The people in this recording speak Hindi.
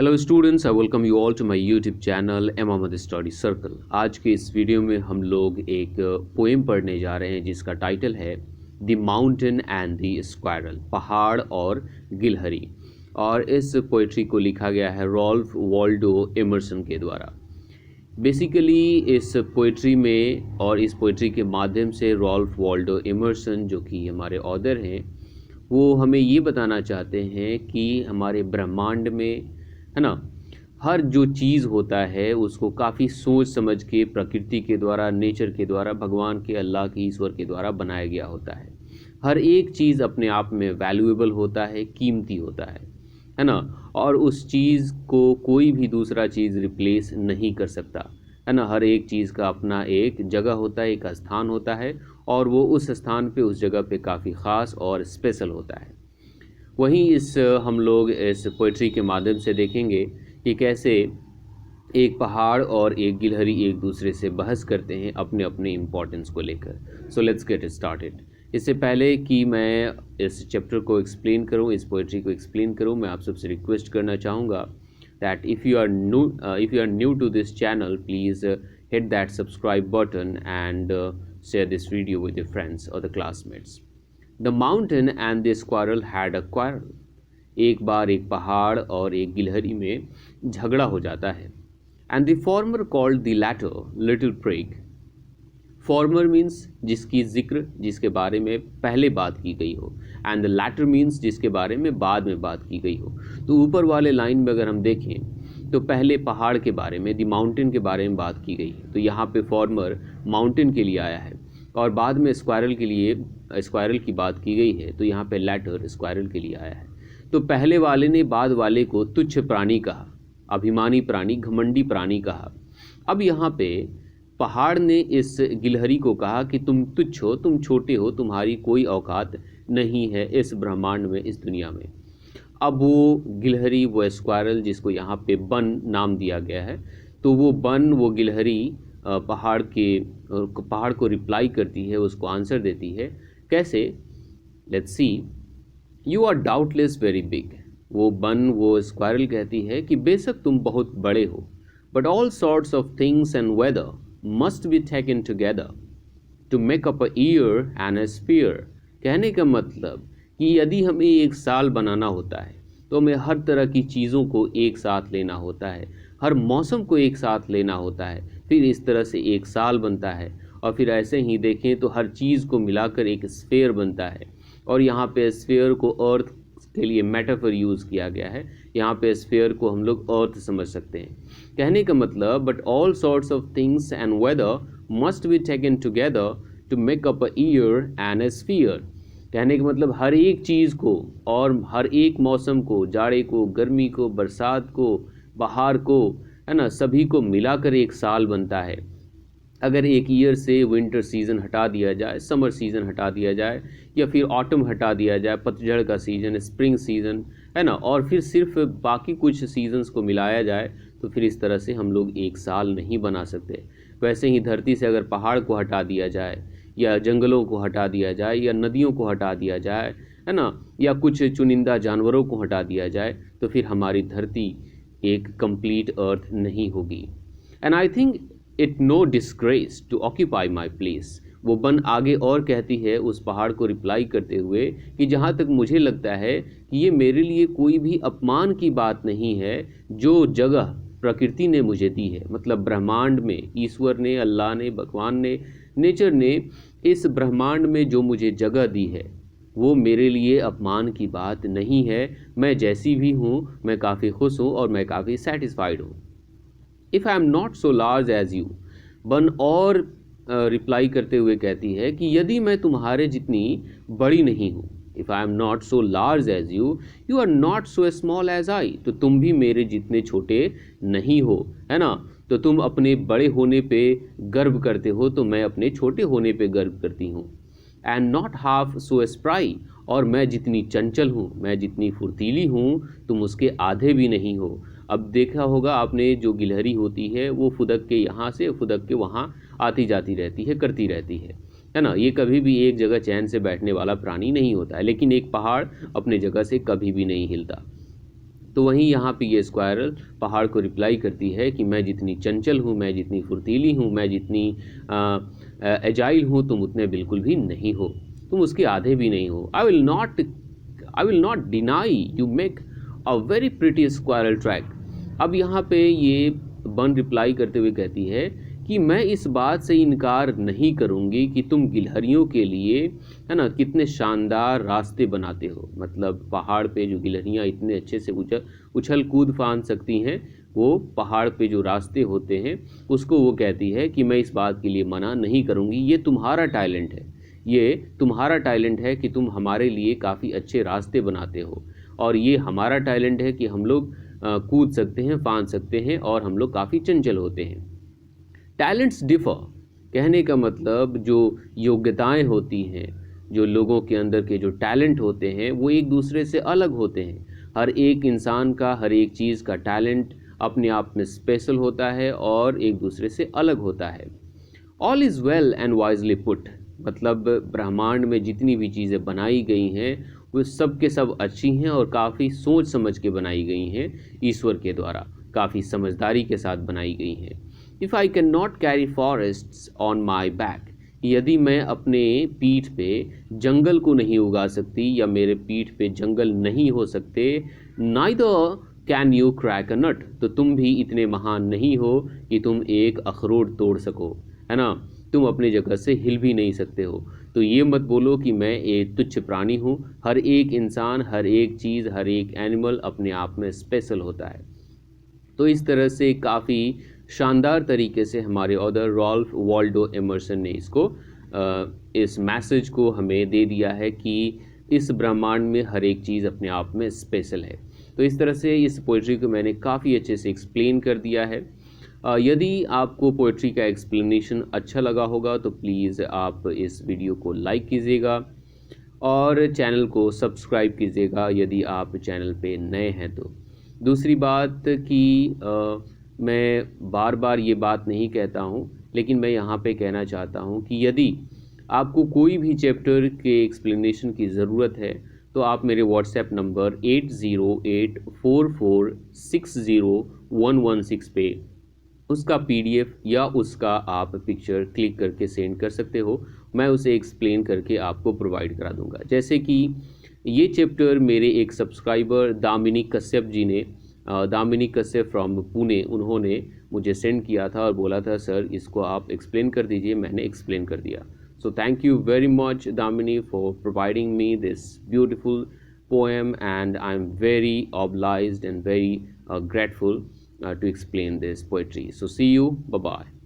Hello students, I welcome you all to my YouTube channel Emamad study circle. आज के इस वीडियो में हम लोग एक पोएम पढ़ने जा रहे हैं जिसका टाइटल है the mountain and the squirrel, पहाड़ और गिलहरी। और इस पोइट्री को लिखा गया है रॉल्फ वॉल्डो एमर्सन के द्वारा। बेसिकली इस पोइट्री में और इस पोइट्री के माध्यम से रॉल्फ वॉल्डो एमर्सन, जो कि हमारे ऑथर हैं, वो हमें ये बताना चाहते हैं कि हमारे ब्रह्मांड में, है ना, हर जो चीज़ होता है उसको काफ़ी सोच समझ के प्रकृति के द्वारा, नेचर के द्वारा, भगवान के, अल्लाह के, ईश्वर के द्वारा बनाया गया होता है। हर एक चीज़ अपने आप में वैल्यूएबल होता है, कीमती होता है ना। और उस चीज़ को कोई भी दूसरा चीज़ रिप्लेस नहीं कर सकता, है ना। हर एक चीज़ का अपना एक जगह होता है, एक स्थान होता है, और वो उस स्थान पे, उस जगह पे काफ़ी ख़ास और स्पेशल होता है। वहीं हम लोग इस पोइट्री के माध्यम से देखेंगे कि कैसे एक पहाड़ और एक गिलहरी एक दूसरे से बहस करते हैं अपने अपने इम्पोर्टेंस को लेकर। So let's get started. इससे पहले कि मैं इस चैप्टर को एक्सप्लेन करूं, इस पोइट्री को एक्सप्लेन करूं, मैं आप सबसे रिक्वेस्ट करना चाहूँगा that if you are new to this channel, please hit that subscribe button and share this video with your friends और the classmates. The mountain and the squirrel had a quarrel. एक बार एक पहाड़ और एक गिलहरी में झगड़ा हो जाता है। And the former called the latter little prig. Former means जिसकी जिक्र, जिसके बारे में पहले बात की गई हो, and the latter means जिसके बारे में बाद में बात की गई हो। तो ऊपर वाले लाइन में अगर हम देखें तो पहले पहाड़ के बारे में, दी माउंटेन के बारे में बात की गई है। तो यहाँ पे फॉर्मर माउंटेन के लिए आया है, और बाद में स्क्वायरल के लिए, स्क्वायरल की बात की गई है, तो यहाँ पे लैटर स्क्वायरल के लिए आया है। तो पहले वाले ने बाद वाले को तुच्छ प्राणी कहा, अभिमानी प्राणी, घमंडी प्राणी कहा। अब यहाँ पे पहाड़ ने इस गिलहरी को कहा कि तुम तुच्छ हो, तुम छोटे हो, तुम्हारी कोई औकात नहीं है इस ब्रह्मांड में, इस दुनिया में। अब वो गिलहरी, वो स्क्वायरल, जिसको यहाँ पे बन नाम दिया गया है, तो वो बन, वो गिलहरी पहाड़ को रिप्लाई करती है, उसको आंसर देती है। कैसे? Let's see. You are doubtless very big. वो बन, वो स्क्वायरल कहती है कि बेशक तुम बहुत बड़े हो, but all sorts of things and weather must be taken together to make up a year and a sphere. कहने का मतलब कि यदि हमें एक साल बनाना होता है तो हमें हर तरह की चीज़ों को एक साथ लेना होता है, हर मौसम को एक साथ लेना होता है, फिर इस तरह से एक साल बनता है। और फिर ऐसे ही देखें तो हर चीज़ को मिलाकर एक स्फीयर बनता है। और यहाँ पे स्फीयर को अर्थ के लिए मेटाफर यूज़ किया गया है। यहाँ पे स्फीयर को हम लोग अर्थ समझ सकते हैं। कहने का मतलब, but all sorts of things and weather must be taken together to make up a year and a sphere. कहने का मतलब हर एक चीज़ को और हर एक मौसम को, जाड़े को, गर्मी को, बरसात को, बहार को, है ना, सभी को मिलाकर एक साल बनता है। अगर एक ईयर से विंटर सीज़न हटा दिया जाए, समर सीज़न हटा दिया जाए, या फिर ऑटम हटा दिया जाए, पतझड़ का सीज़न, स्प्रिंग सीज़न, है ना, और फिर सिर्फ बाकी कुछ सीजन्स को मिलाया जाए, तो फिर इस तरह से हम लोग एक साल नहीं बना सकते। वैसे ही धरती से अगर पहाड़ को हटा दिया जाए, या जंगलों को हटा दिया जाए, या नदियों को हटा दिया जाए, है ना, या कुछ चुनिंदा जानवरों को हटा दिया जाए, तो फिर हमारी धरती एक कंप्लीट अर्थ नहीं होगी। And I think it no disgrace to occupy my place. वो बन आगे और कहती है उस पहाड़ को रिप्लाई करते हुए कि जहाँ तक मुझे लगता है कि ये मेरे लिए कोई भी अपमान की बात नहीं है जो जगह प्रकृति ने मुझे दी है। मतलब ब्रह्मांड में ईश्वर ने, अल्लाह ने, भगवान ने, नेचर ने इस ब्रह्मांड में जो मुझे जगह दी है, वो मेरे लिए अपमान की बात नहीं है। मैं जैसी भी हूँ, मैं काफ़ी खुश हूँ और मैं काफ़ी सेटिस्फाइड हूँ। If I am not so large as you, Bun और रिप्लाई करते हुए कहती है कि यदि मैं तुम्हारे जितनी बड़ी नहीं हूँ, if I am not so large as you, you are not so small as I, तो तुम भी मेरे जितने छोटे नहीं हो, है ना। तो तुम अपने बड़े होने पे गर्व करते हो, तो मैं अपने छोटे होने पे गर्व करती हूँ। And not half so spry, और मैं जितनी चंचल हूँ, मैं जितनी फुर्तीली हूँ, तुम उसके आधे भी नहीं हो। अब देखा होगा आपने, जो गिलहरी होती है वो फुदक के यहाँ से फुदक के वहाँ आती जाती रहती है, करती रहती है ना। ये कभी भी एक जगह चैन से बैठने वाला प्राणी नहीं होता है। लेकिन एक पहाड़ अपने जगह से कभी भी नहीं हिलता। तो वहीं यहाँ पे ये स्क्वायरल पहाड़ को रिप्लाई करती है कि मैं जितनी चंचल हूँ, मैं जितनी फुर्तीली हूँ, मैं जितनी एजाइल हूँ, तुम उतने बिल्कुल भी नहीं हो, तुम उसके आधे भी नहीं हो। I will not deny you make a very pretty squirrel track. अब यहाँ पे ये बन रिप्लाई करते हुए कहती है कि मैं इस बात से इनकार नहीं करूँगी कि तुम गिलहरियों के लिए, है ना, कितने शानदार रास्ते बनाते हो। मतलब पहाड़ पे जो गिलहरियाँ इतने अच्छे से उछल कूद फांद सकती हैं, वो पहाड़ पे जो रास्ते होते हैं उसको वो कहती है कि मैं इस बात के लिए मना नहीं करूँगी, ये तुम्हारा टैलेंट है, ये तुम्हारा टैलेंट है कि तुम हमारे लिए काफ़ी अच्छे रास्ते बनाते हो, और ये हमारा टैलेंट है कि हम लोग कूद सकते हैं, फांद सकते हैं, और हम लोग काफ़ी चंचल होते हैं। टैलेंट्स डिफर, कहने का मतलब जो योग्यताएं होती हैं, जो लोगों के अंदर के जो टैलेंट होते हैं, वो एक दूसरे से अलग होते हैं। हर एक इंसान का हर एक चीज़ का टैलेंट अपने आप में स्पेशल होता है और एक दूसरे से अलग होता है। All is well and wisely put, मतलब ब्रह्मांड में जितनी भी चीज़ें बनाई गई हैं वो सब के सब अच्छी हैं और काफ़ी सोच समझ के बनाई गई हैं, ईश्वर के द्वारा काफ़ी समझदारी के साथ बनाई गई हैं। If I can not carry forests on my back, यदि मैं अपने पीठ पे जंगल को नहीं उगा सकती या मेरे पीठ पे जंगल नहीं हो सकते, neither can you crack a nut, तो तुम भी इतने महान नहीं हो कि तुम एक अखरोट तोड़ सको, है ना, तुम अपनी जगह से हिल भी नहीं सकते हो। तो ये मत बोलो कि मैं एक तुच्छ प्राणी हूँ। हर एक इंसान, हर एक चीज़, हर एक एनिमल अपने आप में स्पेशल होता है। तो इस तरह से काफ़ी शानदार तरीके से हमारे ऑथर रॉल्फ वॉल्डो एमर्सन ने इसको इस मैसेज को हमें दे दिया है कि इस ब्रह्मांड में हर एक चीज़ अपने आप में स्पेशल है। तो इस तरह से इस पोइट्री को मैंने काफ़ी अच्छे से एक्सप्लेन कर दिया है। यदि आपको पोइट्री का एक्सप्लेनेशन अच्छा लगा होगा तो प्लीज़ आप इस वीडियो को लाइक कीजिएगा और चैनल को सब्सक्राइब कीजिएगा यदि आप चैनल पे नए हैं तो। दूसरी बात कि मैं बार बार ये बात नहीं कहता हूँ, लेकिन मैं यहाँ पे कहना चाहता हूँ कि यदि आपको कोई भी चैप्टर के एक्सप्लेनेशन की ज़रूरत है तो आप मेरे व्हाट्सएप नंबर 8084460116 पे उसका PDF या उसका आप पिक्चर क्लिक करके सेंड कर सकते हो। मैं उसे एक्सप्लेन करके आपको प्रोवाइड करा दूंगा। जैसे कि ये चैप्टर मेरे एक सब्सक्राइबर दामिनी कश्यप जी ने, दामिनी कश्यप फ्रॉम पुणे, उन्होंने मुझे सेंड किया था और बोला था सर इसको आप एक्सप्लेन कर दीजिए। मैंने एक्सप्लेन कर दिया। So thank you very much Damini for providing me this beautiful poem, and I'm very obliged and very grateful to explain this poetry. So see you, bye bye.